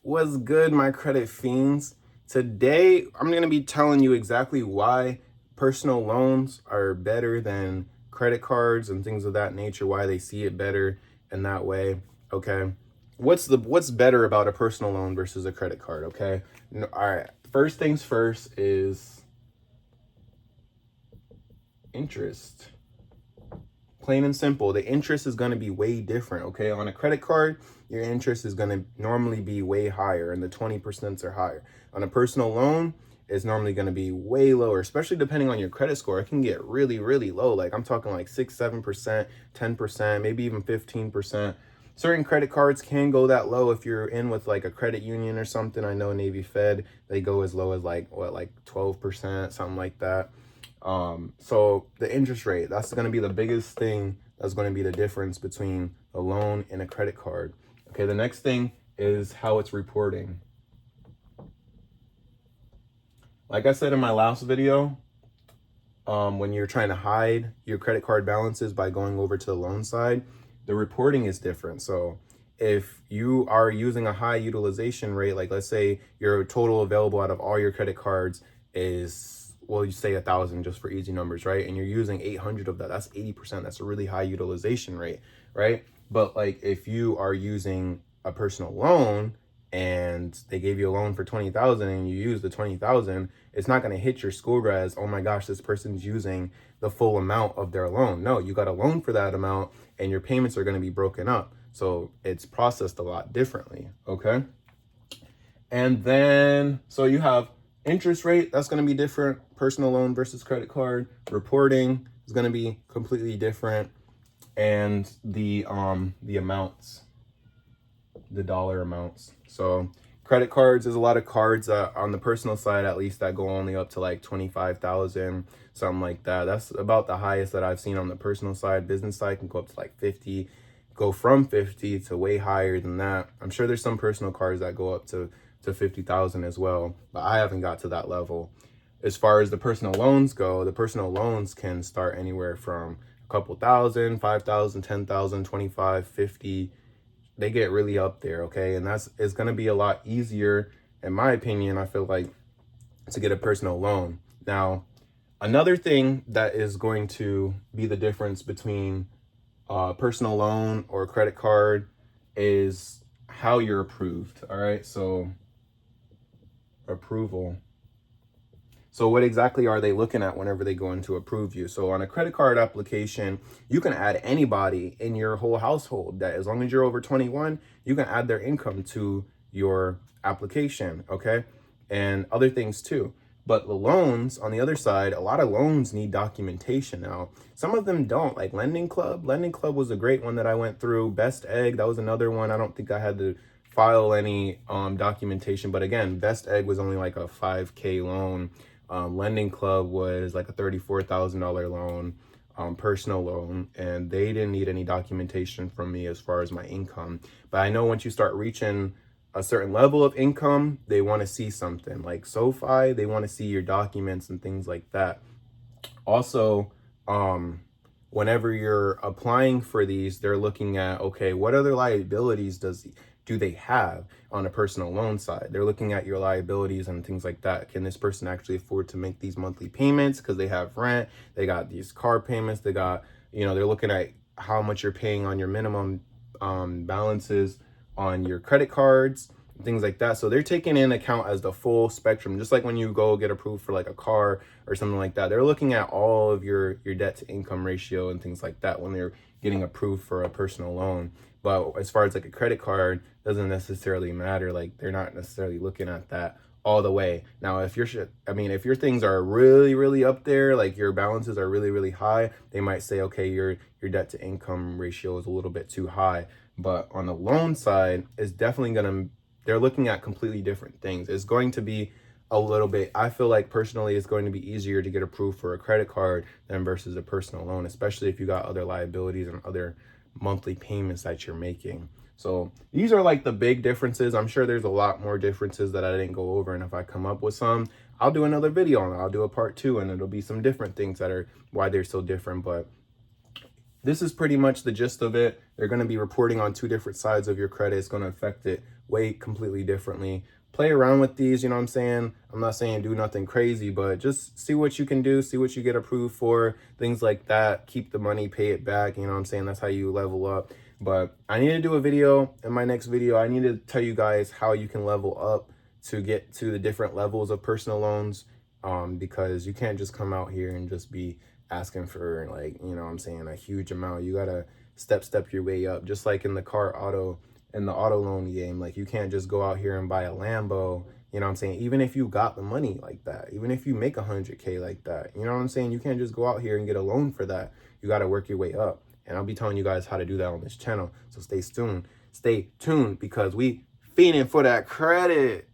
What's good, my credit fiends? Today, I'm going to be telling you exactly why personal loans are better than credit cards and things of that nature, why they see it better in that way, okay? What's better about a personal loan versus a credit card, okay? All right, first things first is interest. Plain and simple, the interest is going to be way different, okay? On a credit card, your interest is going to normally be way higher, and the 20% are higher. On a personal loan, it's normally going to be way lower, especially depending on your credit score. It can get really, really low. Like I'm talking like 6, 7%, 10%, maybe even 15%. Certain credit cards can go that low if you're in with like a credit union or something. I know Navy Fed, they go as low as like 12%, something like that. So the interest rate, that's going to be the biggest thing. That's going to be the difference between a loan and a credit card. Okay, the next thing is how it's reporting. Like I said in my last video, when you're trying to hide your credit card balances by going over to the loan side, the reporting is different. So if you are using a high utilization rate, like let's say your total available out of all your credit cards is, well, you say 1,000 just for easy numbers, right? And you're using 800 of that, that's 80%. That's a really high utilization rate, right? But like if you are using a personal loan and they gave you a loan for 20,000 and you use the 20,000, it's not going to hit your score as, oh my gosh, this person's using the full amount of their loan. No, you got a loan for that amount and your payments are going to be broken up. So it's processed a lot differently, okay? And then, so you have interest rate, that's going to be different. Personal loan versus credit card. Reporting is going to be completely different. And the amounts, the dollar amounts. So credit cards, there's a lot of cards on the personal side, at least, that go only up to like 25,000, something like that. That's about the highest that I've seen on the personal side. Business side can go up to like 50, go from 50 to way higher than that. I'm sure there's some personal cards that go up to 50,000 as well, but I haven't got to that level. As far as the personal loans go, the personal loans can start anywhere from a couple thousand, 5,000, 10,000, 25, 50. They get really up there, okay? And it's going to be a lot easier, in my opinion, I feel like, to get a personal loan. Now, another thing that is going to be the difference between personal loan or credit card is how you're approved, all right? So approval. So what exactly are they looking at whenever they go in to approve you? So on a credit card application, you can add anybody in your whole household that, as long as you're over 21, you can add their income to your application, okay? And other things too. But the loans, on the other side, a lot of loans need documentation now. Some of them don't, like Lending Club. Lending Club was a great one that I went through. Best Egg, that was another one. I don't think I had to file any documentation. But again, Best Egg was only like a 5K loan. Lending Club was like a $34,000 loan, personal loan, and they didn't need any documentation from me as far as my income. But I know once you start reaching a certain level of income, they want to see something. Like SoFi, they want to see your documents and things like that. Also, whenever you're applying for these, they're looking at, okay, what other liabilities do they have on a personal loan side? They're looking at your liabilities and things like that. Can this person actually afford to make these monthly payments? Because they have rent, they got these car payments, they got, they're looking at how much you're paying on your minimum balances on your credit cards, things like that. So they're taking in account as the full spectrum, just like when you go get approved for like a car or something like that. They're looking at all of your debt to income ratio and things like that when they're getting approved for a personal loan. But as far as like a credit card, doesn't necessarily matter. Like they're not necessarily looking at that all the way. Now, if your things are really, really up there, like your balances are really, really high, they might say, okay, your debt to income ratio is a little bit too high. But on the loan side, it's definitely they're looking at completely different things. It's going to be a little bit, I feel like personally, it's going to be easier to get approved for a credit card than versus a personal loan, especially if you got other liabilities and other monthly payments that you're making. So these are like the big differences. I'm sure there's a lot more differences that I didn't go over. And if I come up with some, I'll do another video on it. I'll do a part 2 and it'll be some different things that are why they're so different. But this is pretty much the gist of it. They're going to be reporting on two different sides of your credit. It's going to affect it way completely differently. Play around with these, you know what I'm saying? I'm not saying do nothing crazy, but just see what you can do, see what you get approved for, things like that. Keep the money, pay it back, you know what I'm saying? That's how you level up. But I need to do a video. In my next video, I need to tell you guys how you can level up to get to the different levels of personal loans, because you can't just come out here and just be asking for, like, you know what I'm saying, a huge amount. You gotta step your way up, just like in the auto loan game. Like, you can't just go out here and buy a Lambo, you know what I'm saying? Even if you got the money like that, even if you make 100K like that, you know what I'm saying? You can't just go out here and get a loan for that. You got to work your way up. And I'll be telling you guys how to do that on this channel. So stay tuned, because we fiending for that credit.